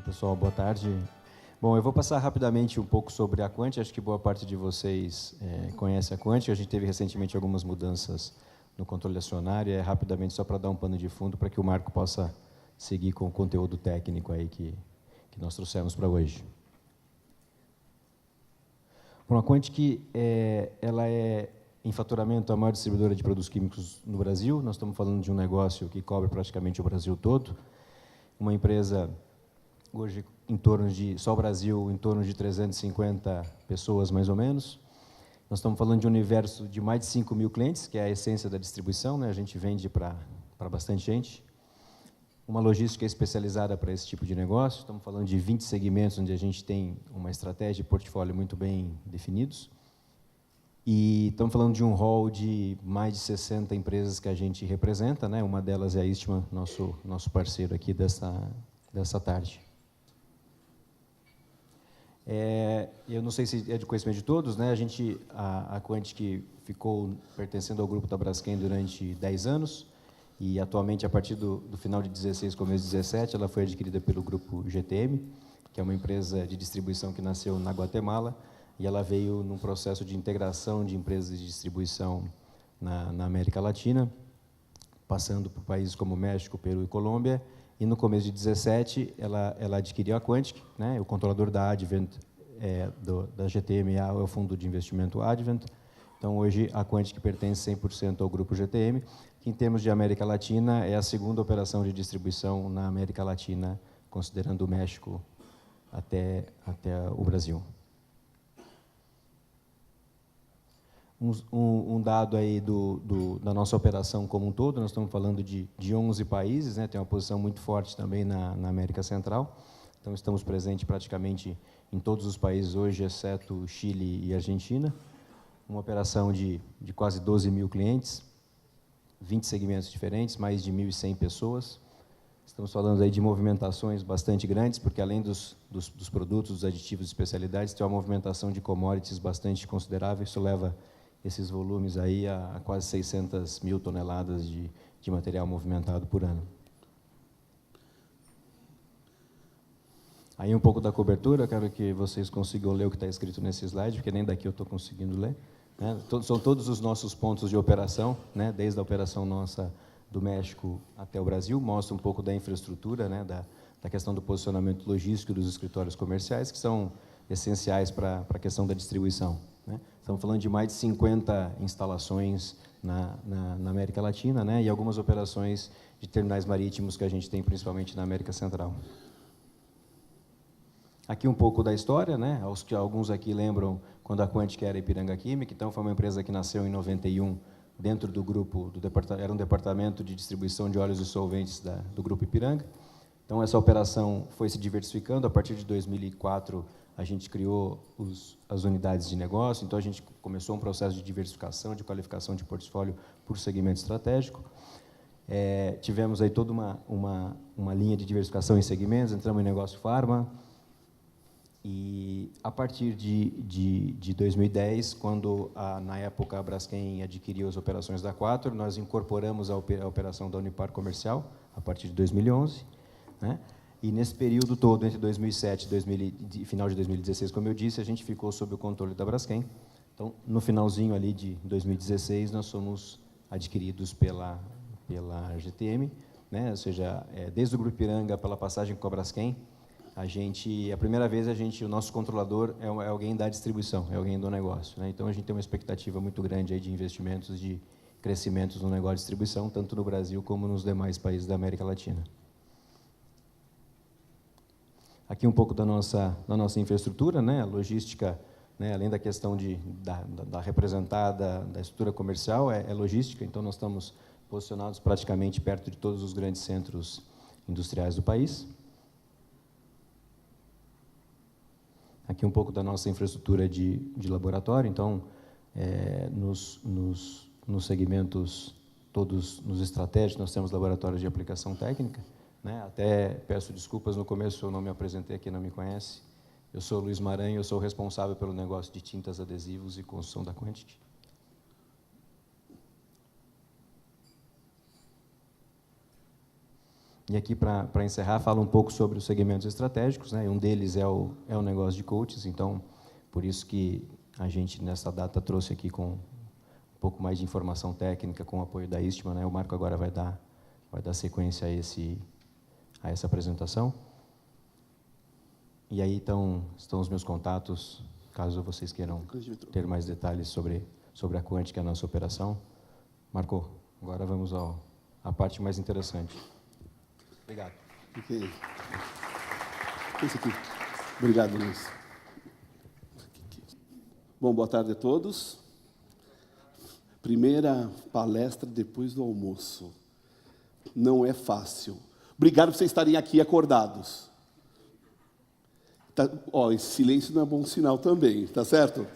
Pessoal, boa tarde. Bom, eu vou passar rapidamente um pouco sobre a Quanti. Acho que boa parte de vocês conhece a Quanti. A gente teve recentemente algumas mudanças no controle acionário. Rapidamente, só para dar um pano de fundo, para que o Marco possa seguir com o conteúdo técnico aí que nós trouxemos para hoje. Bom, a Quanti, ela é, em faturamento, a maior distribuidora de produtos químicos no Brasil. Nós estamos falando de um negócio que cobre praticamente o Brasil todo. Uma empresa, hoje, só o Brasil, em torno de 350 pessoas, mais ou menos. Nós estamos falando de um universo de mais de 5 mil clientes, que é a essência da distribuição, né? A gente vende para bastante gente. Uma logística especializada para esse tipo de negócio. Estamos falando de 20 segmentos, onde a gente tem uma estratégia e portfólio muito bem definidos. E estamos falando de um hall de mais de 60 empresas que a gente representa, né? Uma delas é a Eastman, nosso parceiro aqui dessa tarde. Eu não sei se é de conhecimento de todos, né? A Quanti, que ficou pertencendo ao grupo da Braskem durante 10 anos, e atualmente, a partir do final de 16, começo de 17, ela foi adquirida pelo grupo GTM, que é uma empresa de distribuição que nasceu na Guatemala, e ela veio num processo de integração de empresas de distribuição na América Latina, passando por países como México, Peru e Colômbia. E no começo de 17, ela adquiriu a Quantic, né? O controlador da Advent, da GTM, é o fundo de investimento Advent. Então, hoje, a Quantic pertence 100% ao grupo GTM, que, em termos de América Latina, é a segunda operação de distribuição na América Latina, considerando o México até o Brasil. Um dado aí da nossa operação como um todo, nós estamos falando de 11 países, né? Tem uma posição muito forte também na América Central. Então, estamos presentes praticamente em todos os países hoje, exceto Chile e Argentina. Uma operação de quase 12 mil clientes, 20 segmentos diferentes, mais de 1.100 pessoas. Estamos falando aí de movimentações bastante grandes, porque além dos produtos, dos aditivos e especialidades, tem uma movimentação de commodities bastante considerável. Isso leva esses volumes aí a quase 600 mil toneladas de material movimentado por ano. Aí um pouco da cobertura, eu quero que vocês consigam ler o que está escrito nesse slide, porque nem daqui eu estou conseguindo ler. Né? São todos os nossos pontos de operação, né? Desde a operação nossa do México até o Brasil, mostra um pouco da infraestrutura, né? Da questão do posicionamento logístico dos escritórios comerciais, que são essenciais para a questão da distribuição. Né? Estamos falando de mais de 50 instalações na América Latina, né? E algumas operações de terminais marítimos que a gente tem, principalmente na América Central. Aqui um pouco da história, né? Alguns aqui lembram quando a Quantic era Ipiranga Química. Então, foi uma empresa que nasceu em 91, dentro do grupo, era um departamento de distribuição de óleos e solventes do grupo Ipiranga. Então, essa operação foi se diversificando. A partir de 2004, a gente criou as unidades de negócio. Então, a gente começou um processo de diversificação, de qualificação de portfólio por segmento estratégico. Tivemos aí toda uma linha de diversificação em segmentos. Entramos em negócio farma. E, a partir de 2010, quando, na época, a Braskem adquiriu as operações da Quatro, nós incorporamos a operação da Unipar Comercial, a partir de 2011. Né? E, nesse período todo, entre 2007 e final de 2016, como eu disse, a gente ficou sob o controle da Braskem. Então, no finalzinho ali de 2016, nós somos adquiridos pela GTM, né? Ou seja, desde o Grupo Ipiranga, pela passagem com a Braskem, a primeira vez, o nosso controlador é alguém da distribuição, é alguém do negócio. Né? Então, a gente tem uma expectativa muito grande aí de investimentos, de crescimentos no negócio de distribuição, tanto no Brasil como nos demais países da América Latina. Aqui um pouco da nossa infraestrutura, né? A logística, né? Além da questão da representada, da estrutura comercial, é logística. Então, nós estamos posicionados praticamente perto de todos os grandes centros industriais do país. Aqui um pouco da nossa infraestrutura de laboratório. Então, nos segmentos todos, nos estratégicos, nós temos laboratórios de aplicação técnica. Né? Até peço desculpas, no começo eu não me apresentei, quem não me conhece. Eu sou Luiz Maranhão, eu sou responsável pelo negócio de tintas, adesivos e construção da Quantic. E aqui, para encerrar, fala um pouco sobre os segmentos estratégicos, né? Um deles é o negócio de coaches, então, por isso que a gente, nessa data, trouxe aqui com um pouco mais de informação técnica, com o apoio da Istma, né? O Marco agora vai dar sequência a essa apresentação. E aí, então, estão os meus contatos, caso vocês queiram ter mais detalhes sobre a Quant, que é a nossa operação. Marco, agora vamos à parte mais interessante. Obrigado. Ok. Esse aqui. Obrigado, Luiz. Bom, boa tarde a todos. Primeira palestra depois do almoço. Não é fácil. Obrigado por vocês estarem aqui acordados. Tá, esse silêncio não é bom sinal também, tá certo?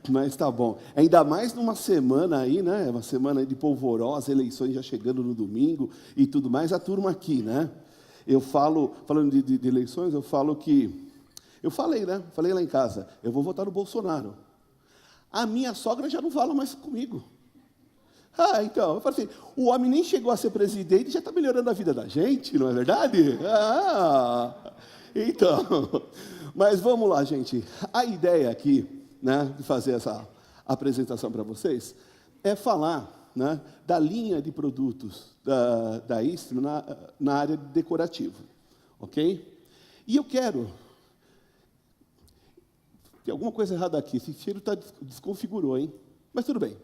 Mas tá bom. Ainda mais numa semana aí, né? Uma semana de polvorosa, eleições já chegando no domingo e tudo mais, a turma aqui, né? Eu falando de eleições, eu falei, né? Falei lá em casa, eu vou votar no Bolsonaro. A minha sogra já não fala mais comigo. Então, eu falei assim, o homem nem chegou a ser presidente e já está melhorando a vida da gente, não é verdade? Então, mas vamos lá, gente. A ideia aqui, né, de fazer essa apresentação para vocês, é falar, né, da linha de produtos da Istma na área decorativa, ok? E eu quero... Tem alguma coisa errada aqui, esse cheiro desconfigurou, hein? Mas tudo bem.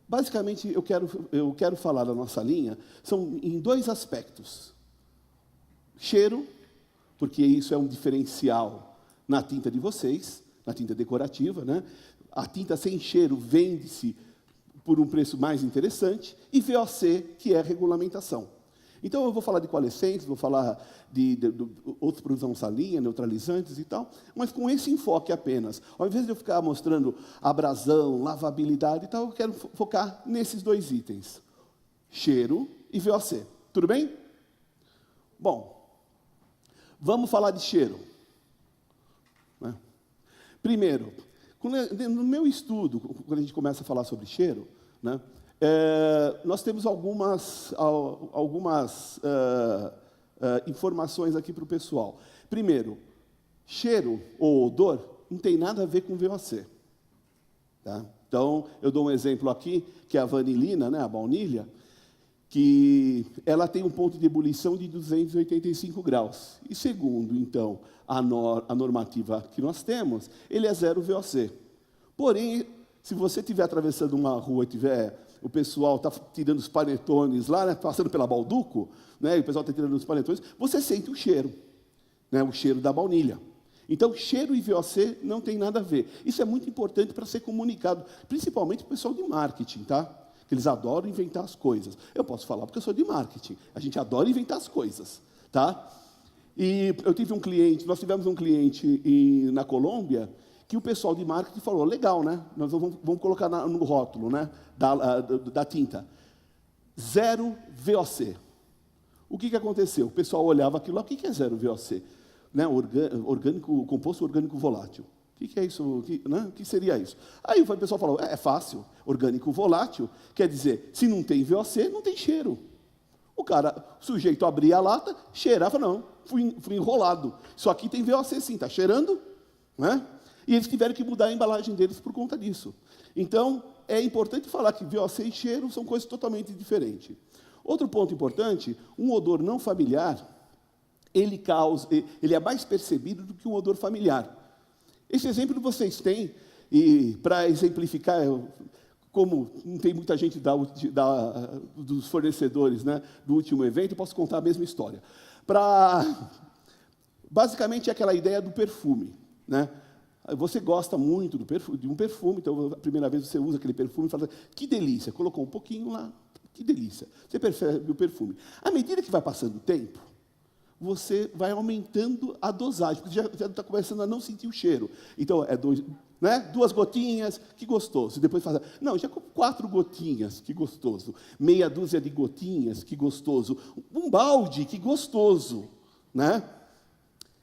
Basicamente, eu quero falar da nossa linha, são em dois aspectos. Cheiro, porque isso é um diferencial na tinta de vocês, na tinta decorativa, né? A tinta sem cheiro vende-se por um preço mais interessante, e VOC, que é regulamentação. Então, eu vou falar de coalescentes, vou falar de outros produtos da nossa linha, neutralizantes e tal, mas com esse enfoque apenas. Ao invés de eu ficar mostrando abrasão, lavabilidade e tal, eu quero focar nesses dois itens, cheiro e VOC. Tudo bem? Bom, vamos falar de cheiro. Né? Primeiro, no meu estudo, quando a gente começa a falar sobre cheiro, né, nós temos algumas informações aqui para o pessoal. Primeiro, cheiro ou odor não tem nada a ver com VOC. Tá? Então, eu dou um exemplo aqui, que é a vanilina, né, a baunilha, que ela tem um ponto de ebulição de 285 graus. E segundo, então, a normativa que nós temos, ele é 0 VOC. Porém, se você estiver atravessando uma rua e o pessoal está tirando os panetones lá, né, passando pela Balduco, né, e o pessoal está tirando os panetones, você sente o cheiro, né, o cheiro da baunilha. Então, cheiro e VOC não tem nada a ver. Isso é muito importante para ser comunicado, principalmente para o pessoal de marketing, tá? Que eles adoram inventar as coisas. Eu posso falar porque eu sou de marketing. A gente adora inventar as coisas, tá? E nós tivemos um cliente na Colômbia, que o pessoal de marketing falou, legal, né? Nós vamos colocar no rótulo, né, da tinta. 0 VOC. O que aconteceu? O pessoal olhava aquilo lá, o que é 0 VOC? Né, composto orgânico volátil. O que é isso? O que seria isso? Aí o pessoal falou, é fácil, orgânico volátil, quer dizer, se não tem VOC, não tem cheiro. O sujeito abria a lata, cheirava, não, fui enrolado. Isso aqui tem VOC sim, está cheirando, né? E eles tiveram que mudar a embalagem deles por conta disso. Então, é importante falar que VOC e cheiro são coisas totalmente diferentes. Outro ponto importante, um odor não familiar, ele é mais percebido do que um odor familiar. Esse exemplo que vocês têm, e para exemplificar, como não tem muita gente dos fornecedores, né, do último evento, eu posso contar a mesma história. Basicamente, é aquela ideia do perfume, né? Você gosta muito de um perfume, então, a primeira vez você usa aquele perfume e fala, que delícia, colocou um pouquinho lá, que delícia. Você percebe o perfume. À medida que vai passando o tempo, você vai aumentando a dosagem, porque já está começando a não sentir o cheiro. Então, né, 2 gotinhas, que gostoso. E depois fala, não, já com 4 gotinhas, que gostoso. Meia dúzia de gotinhas, que gostoso. Um balde, que gostoso. Né?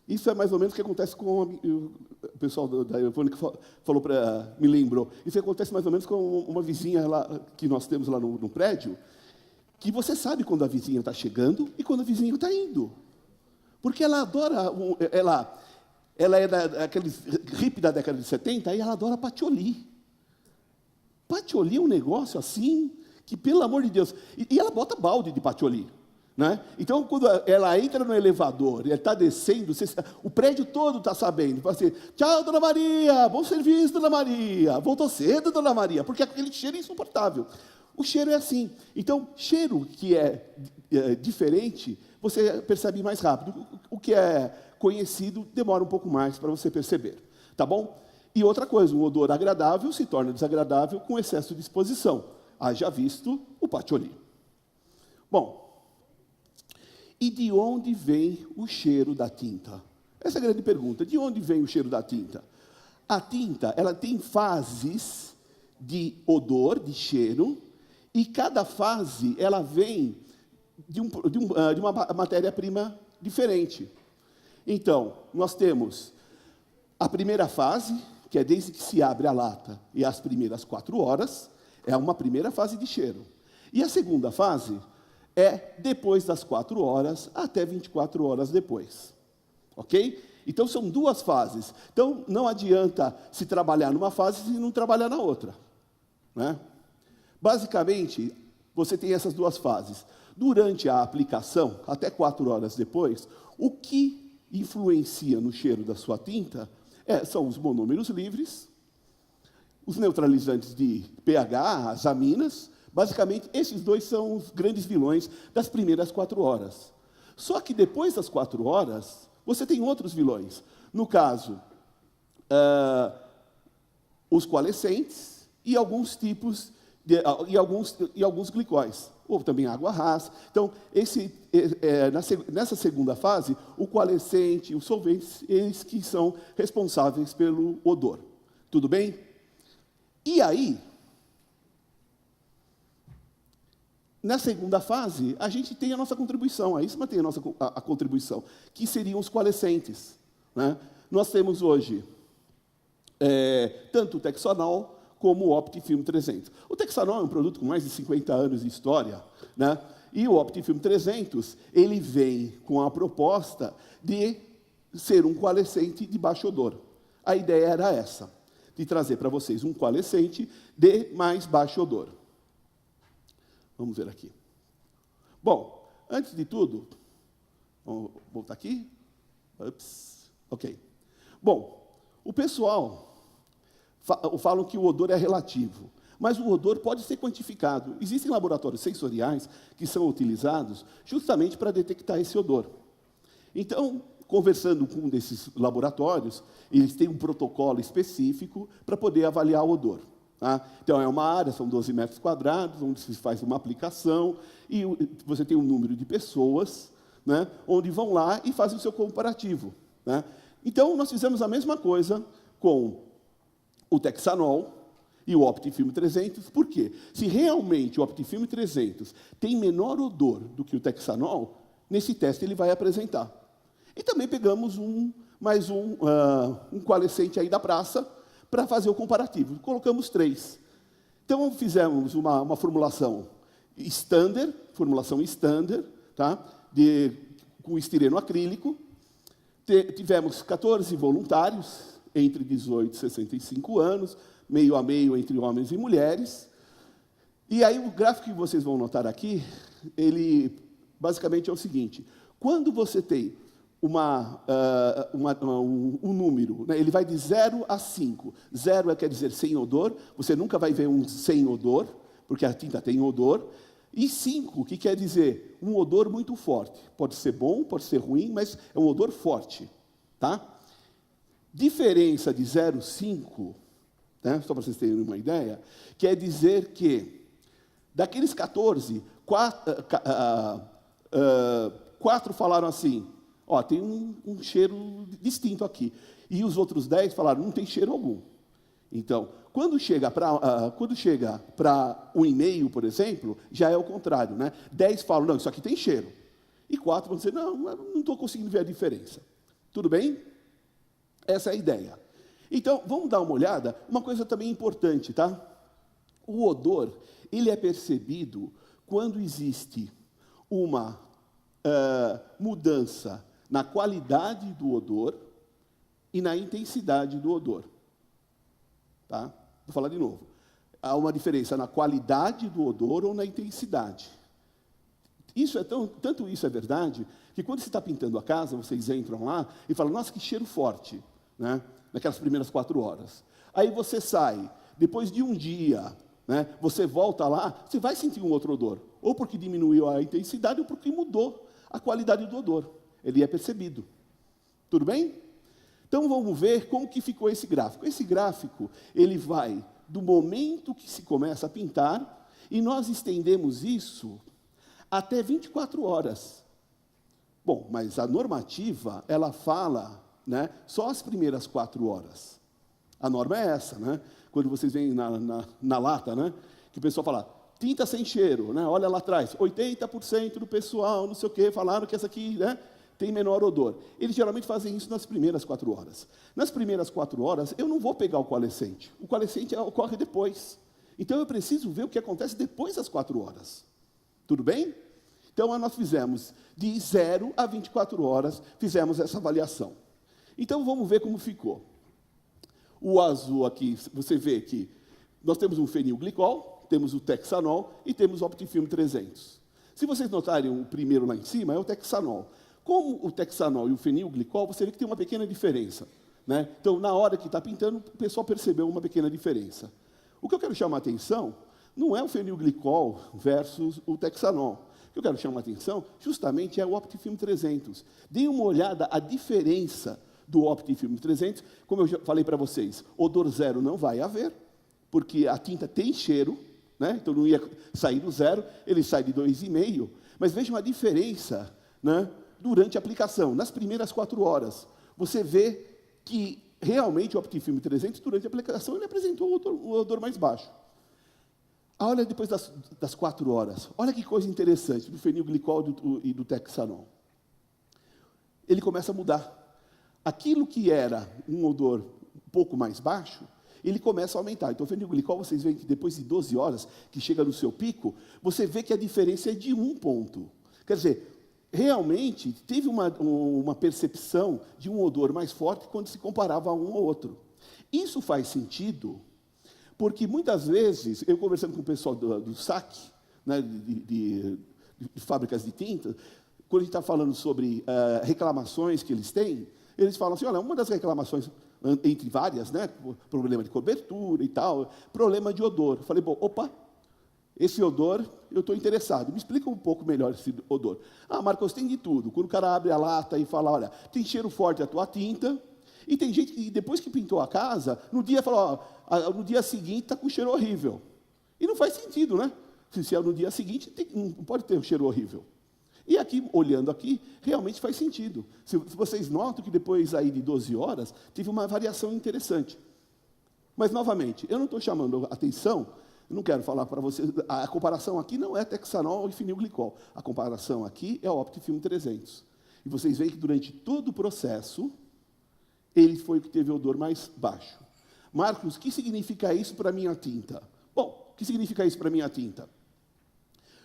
Isso é mais ou menos o que acontece com o pessoal da Evônica me lembrou. Isso acontece mais ou menos com uma vizinha lá, que nós temos lá no prédio, que você sabe quando a vizinha está chegando e quando a vizinha está indo. Porque ela adora, ela é daqueles hippie da década de 70, e ela adora patchouli. Patchouli é um negócio assim, que pelo amor de Deus... E ela bota balde de patchouli. Né? Então, quando ela entra no elevador e ela está descendo, o prédio todo está sabendo. Fala assim, tchau, Dona Maria, bom serviço, Dona Maria. Voltou cedo, Dona Maria, porque aquele cheiro é insuportável. O cheiro é assim. Então, cheiro que é diferente, você percebe mais rápido. O que é conhecido demora um pouco mais para você perceber. Tá bom? E outra coisa, um odor agradável se torna desagradável com excesso de exposição. Haja visto o patchouli. Bom, e de onde vem o cheiro da tinta? Essa é a grande pergunta. De onde vem o cheiro da tinta? A tinta, ela tem fases de odor, de cheiro, e cada fase, ela vem de uma matéria-prima diferente. Então, nós temos a primeira fase, que é desde que se abre a lata e as primeiras 4 horas, é uma primeira fase de cheiro. E a segunda fase é depois das 4 horas até 24 horas depois. Ok? Então, são 2 fases. Então, não adianta se trabalhar numa fase e não trabalhar na outra. Né? Basicamente, você tem essas 2 fases. Durante a aplicação, até 4 horas depois, o que influencia no cheiro da sua tinta são os monômeros livres, os neutralizantes de pH, as aminas. Basicamente, esses 2 são os grandes vilões das primeiras 4 horas. Só que depois das 4 horas, você tem outros vilões. No caso, os coalescentes e alguns tipos e alguns glicóis, ou também água rasa. Então, nessa segunda fase, o coalescente e os solventes, eles que são responsáveis pelo odor. Tudo bem? E aí, na segunda fase, a gente tem a nossa contribuição, aí se mantém a contribuição, que seriam os coalescentes. Né? Nós temos hoje tanto o Texanol como o Optifilm 300. O Texanol é um produto com mais de 50 anos de história, né? E o Optifilm 300, ele vem com a proposta de ser um coalescente de baixo odor. A ideia era essa, de trazer para vocês um coalescente de mais baixo odor. Vamos ver aqui. Bom, antes de tudo, vamos voltar aqui. Ups, ok. Bom, o pessoal falam que o odor é relativo, mas o odor pode ser quantificado. Existem laboratórios sensoriais que são utilizados justamente para detectar esse odor. Então, conversando com um desses laboratórios, eles têm um protocolo específico para poder avaliar o odor. Tá? Então, é uma área, são 12 metros quadrados, onde se faz uma aplicação, e você tem um número de pessoas, né, onde vão lá e fazem o seu comparativo. Né? Então, nós fizemos a mesma coisa com o Texanol e o Optifilm 300. Por quê? Se realmente o Optifilm 300 tem menor odor do que o Texanol, nesse teste ele vai apresentar. E também pegamos mais um coalescente aí da praça, para fazer o comparativo. Colocamos 3. Então, fizemos uma formulação standard, tá? Com estireno acrílico. Tivemos 14 voluntários, entre 18 e 65 anos, meio a meio entre homens e mulheres. E aí, o gráfico que vocês vão notar aqui, ele basicamente é o seguinte: quando você tem um número, né, ele vai de 0 a 5. 0 quer dizer sem odor, você nunca vai ver um sem odor, porque a tinta tem odor. E 5, que quer dizer um odor muito forte. Pode ser bom, pode ser ruim, mas é um odor forte. Tá? Diferença de 0 a 5, né, só para vocês terem uma ideia, quer dizer que, daqueles 14, 4 falaram assim: ó, tem um cheiro distinto aqui. E os outros 10 falaram: não tem cheiro algum. Então, quando chega para 1,5, por exemplo, já é o contrário. Né? 10 falam: não, isso aqui tem cheiro. E 4 vão dizer: não estou conseguindo ver a diferença. Tudo bem? Essa é a ideia. Então, vamos dar uma olhada. Uma coisa também importante, tá? O odor, ele é percebido quando existe uma mudança na qualidade do odor e na intensidade do odor. Tá? Vou falar de novo. Há uma diferença na qualidade do odor ou na intensidade. Tanto isso é verdade, que quando você está pintando a casa, vocês entram lá e falam, nossa, que cheiro forte, né? Naquelas primeiras 4 horas. Aí você sai, depois de um dia, né, você volta lá, você vai sentir um outro odor, ou porque diminuiu a intensidade, ou porque mudou a qualidade do odor. Ele é percebido. Tudo bem? Então, vamos ver como que ficou esse gráfico. Esse gráfico, ele vai do momento que se começa a pintar, e nós estendemos isso até 24 horas. Bom, mas a normativa, ela fala, né, só as primeiras 4 horas. A norma é essa, né? Quando vocês veem na lata, né, que o pessoal fala, tinta sem cheiro, né? Olha lá atrás, 80% do pessoal, não sei o quê, falaram que essa aqui, né, tem menor odor. Eles geralmente fazem isso nas primeiras 4 horas. Nas primeiras 4 horas, eu não vou pegar o coalescente. O coalescente ocorre depois. Então, eu preciso ver o que acontece depois das 4 horas. Tudo bem? Então, nós fizemos de 0 a 24 horas, fizemos essa avaliação. Então, vamos ver como ficou. O azul aqui, você vê que nós temos um fenilglicol, temos o texanol e temos o Optifilm 300. Se vocês notarem o primeiro lá em cima, é o texanol. Como o texanol e o fenilglicol, você vê que tem uma pequena diferença, né? Então, na hora que está pintando, o pessoal percebeu uma pequena diferença. O que eu quero chamar a atenção não é o fenilglicol versus o texanol. O que eu quero chamar a atenção, justamente, é o Optifilm 300. Deem uma olhada à diferença do Optifilm 300. Como eu já falei para vocês, odor zero não vai haver, porque a tinta tem cheiro, né? Então não ia sair do 0, ele sai de 2,5. Mas vejam a diferença, né, durante a aplicação. Nas primeiras 4 horas, você vê que realmente o Optifilm 300, durante a aplicação, ele apresentou o odor mais baixo. Olha depois das 4 horas. Olha que coisa interessante do fenilglicol e do texanol. Ele começa a mudar. Aquilo que era um odor um pouco mais baixo, ele começa a aumentar. Então, o fenilglicol, vocês veem que depois de 12 horas, que chega no seu pico, você vê que a diferença é de 1 ponto. Quer dizer, realmente, teve uma percepção de um odor mais forte quando se comparava a um ao outro. Isso faz sentido, porque muitas vezes, eu conversando com o pessoal do SAC, né, de fábricas de tinta, quando a gente está falando sobre reclamações que eles têm, eles falam assim, olha, uma das reclamações, entre várias, né, problema de cobertura e tal, problema de odor. Eu falei, bom, opa, esse odor, eu estou interessado. Me explica um pouco melhor esse odor. Ah, Marcos, tem de tudo. Quando o cara abre a lata e fala, olha, tem cheiro forte a tua tinta, e tem gente que, depois que pintou a casa, no dia fala, ó, no dia seguinte está com cheiro horrível. E não faz sentido, né? Se é no dia seguinte, não pode ter um cheiro horrível. E aqui, olhando aqui, realmente faz sentido. Se vocês notam que depois aí de 12 horas, teve uma variação interessante. Mas, novamente, eu não estou chamando a atenção, eu não quero falar para vocês, a comparação aqui não é texanol e fenilglicol. A comparação aqui é o Optifilm 300. E vocês veem que durante todo o processo, ele foi o que teve o odor mais baixo. Marcos, o que significa isso para a minha tinta? Bom, o que significa isso para a minha tinta?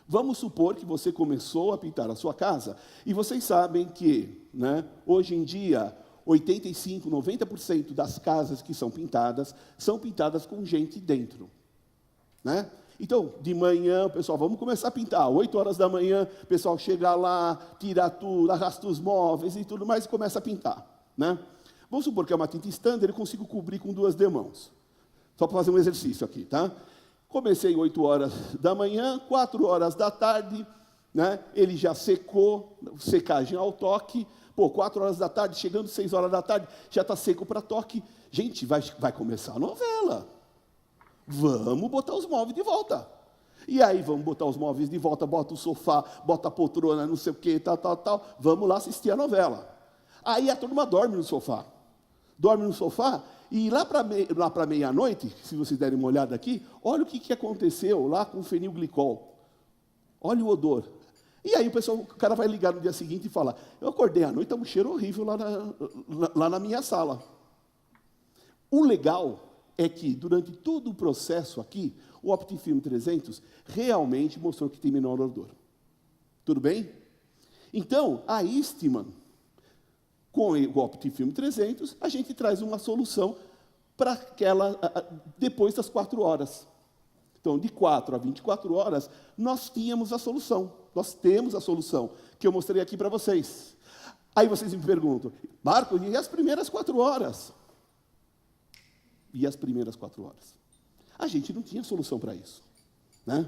Vamos supor que você começou a pintar a sua casa, e vocês sabem que, né, hoje em dia, 85%, 90% das casas que são pintadas com gente dentro. Né? Então, de manhã, pessoal, vamos começar a pintar. 8 horas da manhã, o pessoal chega lá, tira tudo, arrasta os móveis e tudo mais e começa a pintar. Né? Vamos supor que é uma tinta standard, eu consigo cobrir com 2 demãos. Só para fazer um exercício aqui, tá? Comecei 8 horas da manhã, 4 horas da tarde, né? Ele já secou, secagem ao toque. Pô, 4 horas da tarde, chegando 6 horas da tarde, já está seco para toque. Gente, vai começar a novela. Vamos botar os móveis de volta. E aí, vamos botar os móveis de volta, bota o sofá, bota a poltrona, não sei o quê, tal. Vamos lá assistir a novela. Aí a turma dorme no sofá. Dorme no sofá, e lá para meia-noite, se vocês derem uma olhada aqui, olha o que aconteceu lá com o fenilglicol. Olha o odor. E aí o cara vai ligar no dia seguinte e fala, eu acordei à noite, está um cheiro horrível lá na minha sala. O legal é que, durante todo o processo aqui, o Optifilm 300 realmente mostrou que tem menor odor. Tudo bem? Então, a Eastman, com o Optifilm 300, a gente traz uma solução para aquela, depois das 4 horas. Então, de 4 a 24 horas, nós tínhamos a solução. Nós temos a solução, que eu mostrei aqui para vocês. Aí vocês me perguntam, Marco, e as primeiras 4 horas? E as primeiras 4 horas? A gente não tinha solução para isso, né?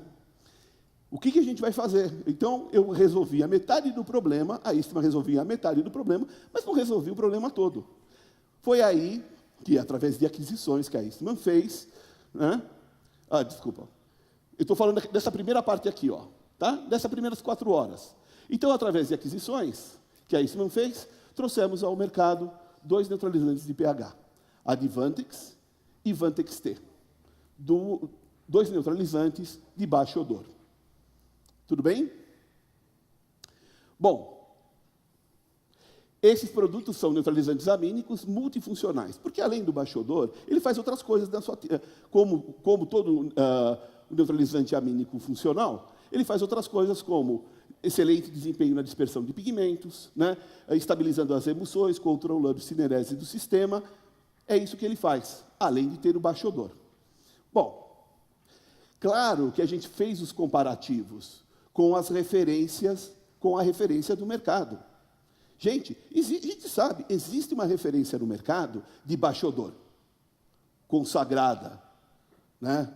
O que a gente vai fazer? Então, eu resolvi a metade do problema, a Eastman resolvia a metade do problema, mas não resolvi o problema todo. Foi aí que, através de aquisições que a Eastman fez, né? Desculpa. Eu estou falando dessa primeira parte aqui, ó, tá? Dessas primeiras 4 horas. Então, através de aquisições que a Eastman fez, trouxemos ao mercado 2 neutralizantes de pH, Advantex e Vantex T. 2 neutralizantes de baixo odor. Tudo bem? Bom, esses produtos são neutralizantes amínicos multifuncionais, porque além do baixo odor, ele faz outras coisas, como todo neutralizante amínico funcional, ele faz outras coisas como excelente desempenho na dispersão de pigmentos, né, estabilizando as emulsões, controlando a cinerese do sistema. É isso que ele faz, além de ter o baixo odor. Bom, claro que a gente fez os comparativos com as referências, com a referência do mercado. Gente, a gente sabe, existe uma referência no mercado de baixo odor, consagrada, né?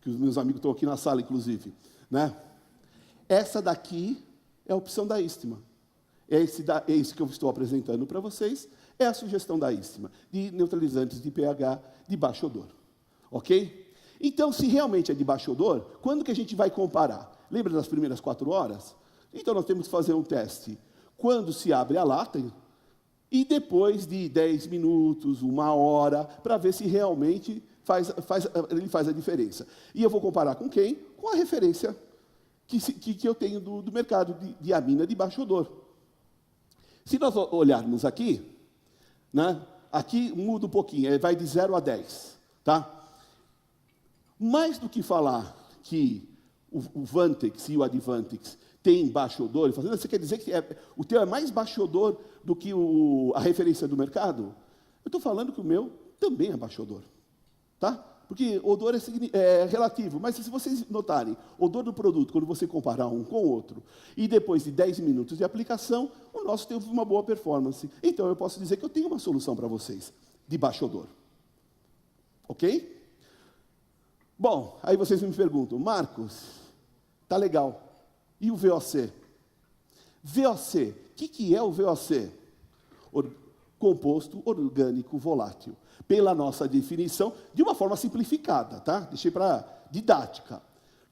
Que os meus amigos estão aqui na sala, inclusive, né? Essa daqui é a opção da Eastman. É esse que eu estou apresentando para vocês, é a sugestão da Eastman, de neutralizantes de pH de baixo odor. Ok? Então, se realmente é de baixo odor, quando que a gente vai comparar? Lembra das primeiras 4 horas? Então, nós temos que fazer um teste quando se abre a lata e depois de 10 minutos, 1 hora, para ver se realmente ele faz a diferença. E eu vou comparar com quem? Com a referência que eu tenho do mercado de amina de baixo odor. Se nós olharmos aqui, né, aqui muda um pouquinho, vai de 0 a 10. Tá? Mais do que falar que o Vantex e o Advantex têm baixo odor, você quer dizer que o teu é mais baixo odor do que a referência do mercado? Eu estou falando que o meu também é baixo odor. Tá? Porque odor é relativo, mas se vocês notarem, odor do produto, quando você comparar um com o outro, e depois de 10 minutos de aplicação, o nosso teve uma boa performance. Então, eu posso dizer que eu tenho uma solução para vocês, de baixo odor. Ok? Bom, aí vocês me perguntam, Marcos, tá legal, e o VOC? VOC, o que é o VOC? Composto orgânico volátil. Pela nossa definição, de uma forma simplificada, tá? Deixei para didática.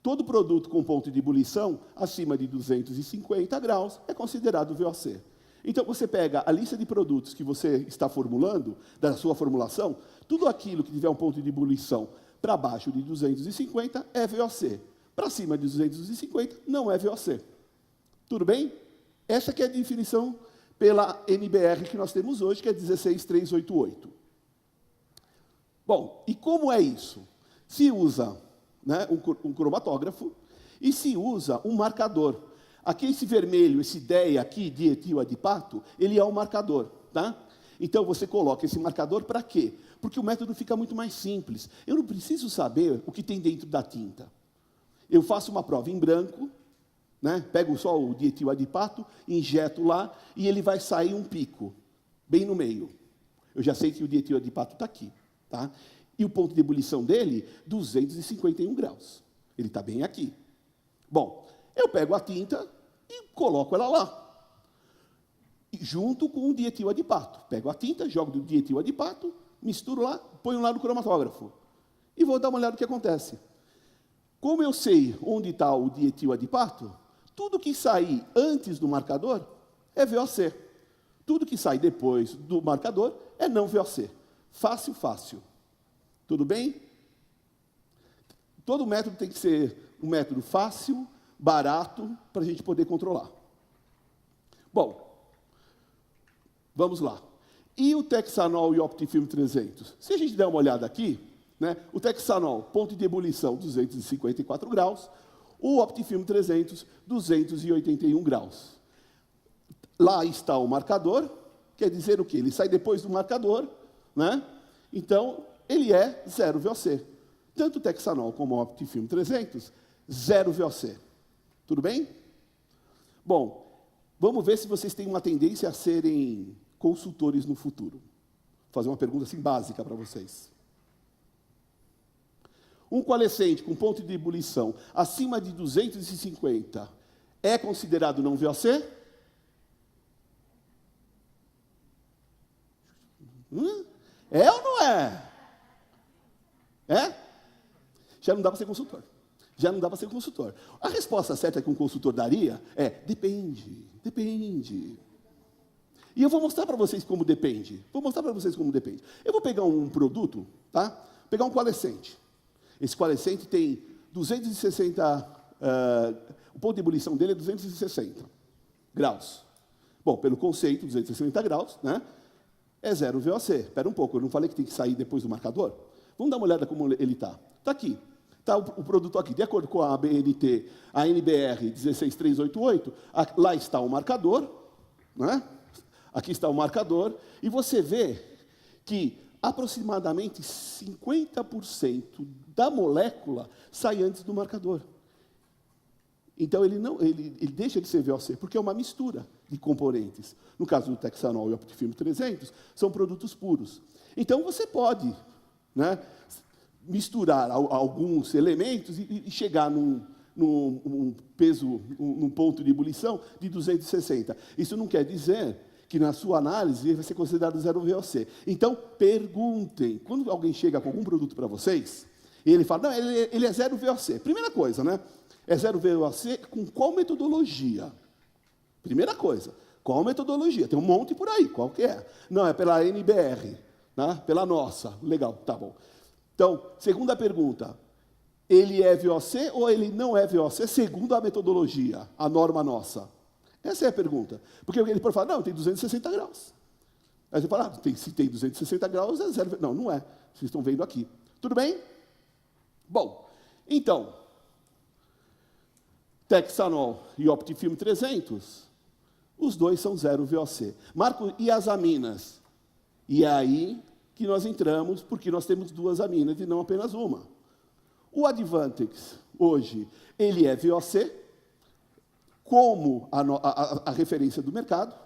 Todo produto com ponto de ebulição acima de 250 graus é considerado VOC. Então, você pega a lista de produtos que você está formulando, da sua formulação, tudo aquilo que tiver um ponto de ebulição para baixo de 250 é VOC. Para cima de 250 não é VOC. Tudo bem? Essa que é a definição pela NBR que nós temos hoje, que é 16388. Bom, e como é isso? Se usa, né, um cromatógrafo e se usa um marcador. Aqui esse vermelho, esse DEA aqui, dietiladpato, ele é um marcador, tá? Então você coloca esse marcador para quê? Porque o método fica muito mais simples. Eu não preciso saber o que tem dentro da tinta. Eu faço uma prova em branco, né? Pego só o dietiladpato, injeto lá e ele vai sair um pico, bem no meio. Eu já sei que o dietiladpato está aqui. Tá? E o ponto de ebulição dele, 251 graus. Ele está bem aqui. Bom, eu pego a tinta e coloco ela lá. Junto com o dietiladpato. Pego a tinta, jogo do dietiladpato, misturo lá, ponho lá no cromatógrafo. E vou dar uma olhada no que acontece. Como eu sei onde está o dietiladpato, tudo que sair antes do marcador é VOC. Tudo que sai depois do marcador é não VOC. Fácil, fácil. Tudo bem? Todo método tem que ser um método fácil, barato, para a gente poder controlar. Bom, vamos lá. E o Texanol e o Optifilm 300? Se a gente der uma olhada aqui, né? O Texanol, ponto de ebulição, 254 graus. O Optifilm 300, 281 graus. Lá está o marcador, quer dizer o quê? Ele sai depois do marcador, né? Então, ele é 0 VOC. Tanto o Texanol como o Optifilm 300, 0 VOC. Tudo bem? Bom, vamos ver se vocês têm uma tendência a serem consultores no futuro. Vou fazer uma pergunta assim básica para vocês. Um coalescente com ponto de ebulição acima de 250 é considerado não VOC? É ou não é? É? Já não dá para ser consultor. Já não dá para ser consultor. A resposta certa que um consultor daria é: depende, depende. E eu vou mostrar para vocês como depende. Vou mostrar para vocês como depende. Eu vou pegar um produto, tá? Pegar um coalescente. Esse coalescente tem 260, o ponto de ebulição dele é 260 graus. Bom, pelo conceito, 260 graus, né? É 0 VOC. Espera um pouco, eu não falei que tem que sair depois do marcador? Vamos dar uma olhada como ele está. Está aqui. Está o produto aqui. De acordo com a ABNT, a NBR 16388, lá está o marcador, né? Aqui está o marcador, e você vê que aproximadamente 50% da molécula sai antes do marcador. Então, ele deixa de ser VOC, porque é uma mistura de componentes. No caso do Texanol e o Optifilm 300, são produtos puros. Então, você pode, né, misturar alguns elementos e chegar num peso, num ponto de ebulição de 260. Isso não quer dizer que na sua análise vai ser considerado 0 VOC. Então, perguntem. Quando alguém chega com algum produto para vocês, e ele fala, não, ele é 0 VOC. Primeira coisa, né? É 0 VOC com qual metodologia? Primeira coisa, qual metodologia? Tem um monte por aí, qual que é? Não, é pela NBR, né? Pela nossa. Legal, tá bom. Então, segunda pergunta, ele é VOC ou ele não é VOC segundo a metodologia, a norma nossa? Essa é a pergunta. Porque ele pode falar, não, tem 260 graus. Aí você fala, se tem 260 graus, é 0. Não, não é. Vocês estão vendo aqui. Tudo bem? Bom, então, Texanol e Optifilm 300, os dois são 0 VOC. Marco, e as aminas? E é aí que nós entramos, porque nós temos duas aminas e não apenas uma. O Advantix, hoje, ele é VOC, como a referência do mercado,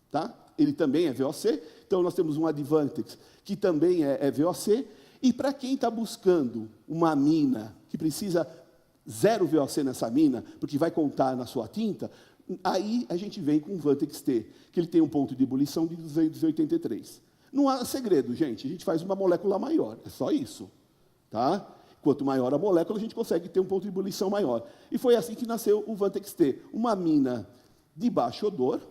tá? Ele também é VOC, então nós temos um Advantix que também é VOC, e para quem está buscando uma mina que precisa 0 VOC nessa mina, porque vai contar na sua tinta, aí a gente vem com o Vantex T, que ele tem um ponto de ebulição de 283. Não há segredo, gente, a gente faz uma molécula maior, é só isso, tá? Quanto maior a molécula, a gente consegue ter um ponto de ebulição maior. E foi assim que nasceu o Vantex T, uma mina de baixo odor,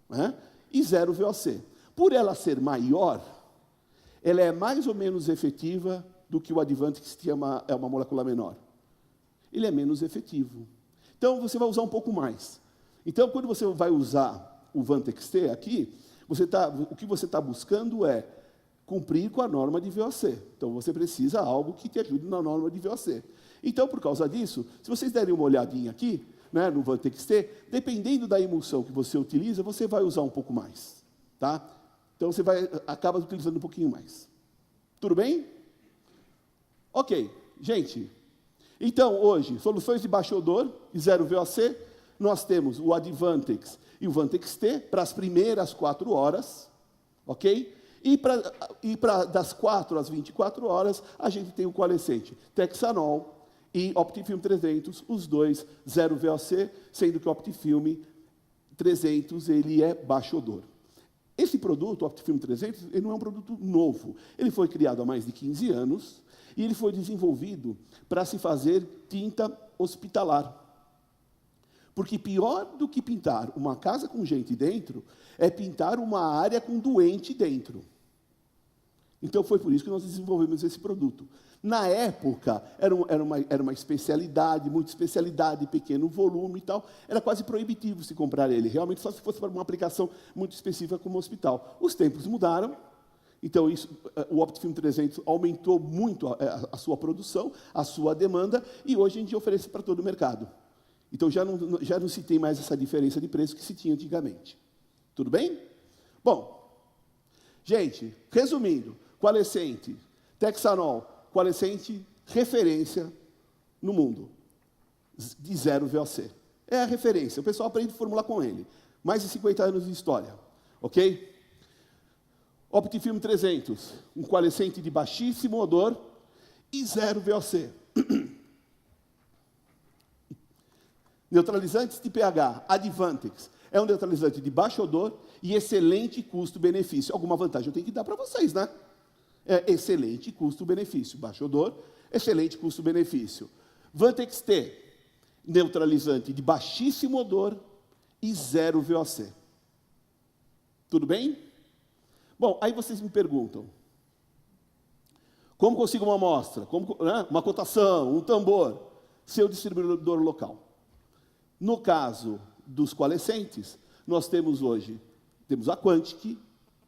né, e 0 VOC. Por ela ser maior, ela é mais ou menos efetiva do que o Advantix, que é uma molécula menor. Ele é menos efetivo. Então, você vai usar um pouco mais. Então, quando você vai usar o Vantex T aqui, o que você está buscando é cumprir com a norma de VOC. Então, você precisa de algo que te ajude na norma de VOC. Então, por causa disso, se vocês derem uma olhadinha aqui, né, no Vantex T, dependendo da emulsão que você utiliza, você vai usar um pouco mais. Tá? Então, você acaba utilizando um pouquinho mais. Tudo bem? Ok. Gente, então, hoje, soluções de baixo odor e 0 VOC, nós temos o Advantix e o Vantex T para as primeiras 4 horas, ok? E das 4 às 24 horas, a gente tem o coalescente Texanol e Optifilm 300, os dois 0 VOC, sendo que o Optifilm 300 ele é baixo odor. Esse produto, o Optifilm 300, ele não é um produto novo. Ele foi criado há mais de 15 anos e ele foi desenvolvido para se fazer tinta hospitalar. Porque pior do que pintar uma casa com gente dentro, é pintar uma área com doente dentro. Então, foi por isso que nós desenvolvemos esse produto. Na época, era uma especialidade, muita especialidade, pequeno volume e tal. Era quase proibitivo se comprar ele. Realmente, só se fosse para uma aplicação muito específica como hospital. Os tempos mudaram Então, o Optifilm 300 aumentou muito a sua produção, a sua demanda, e hoje a gente oferece para todo o mercado. Então, já não se tem mais essa diferença de preço que se tinha antigamente. Tudo bem? Bom, gente, resumindo, coalescente, Texanol, coalescente, referência no mundo, de 0 VOC. É a referência, o pessoal aprende a formular com ele. Mais de 50 anos de história, ok? Optifilm 300, um coalescente de baixíssimo odor e 0 VOC. Neutralizantes de pH, Advantex, é um neutralizante de baixo odor e excelente custo-benefício. Alguma vantagem eu tenho que dar para vocês, né? É excelente custo-benefício. Baixo odor, excelente custo-benefício. Vantex T, neutralizante de baixíssimo odor e 0 VOC. Tudo bem? Bom, aí vocês me perguntam, como consigo uma amostra? Uma cotação, um tambor? Seu distribuidor local. No caso dos coalescentes, nós temos hoje, temos a Quantic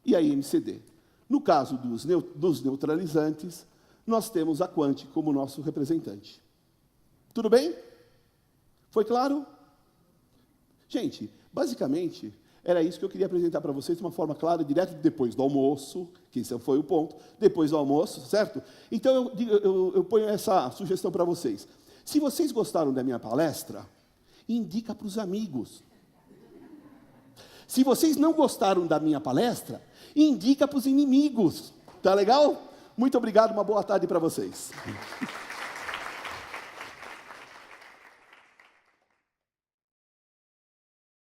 e a IMCD. No caso dos neutralizantes, nós temos a Quantic como nosso representante. Tudo bem? Foi claro? Gente, basicamente, era isso que eu queria apresentar para vocês de uma forma clara, direto depois do almoço, que esse foi o ponto, depois do almoço, certo? Então, eu ponho essa sugestão para vocês. Se vocês gostaram da minha palestra, indica para os amigos. Se vocês não gostaram da minha palestra, indica para os inimigos. Tá legal? Muito obrigado, uma boa tarde para vocês.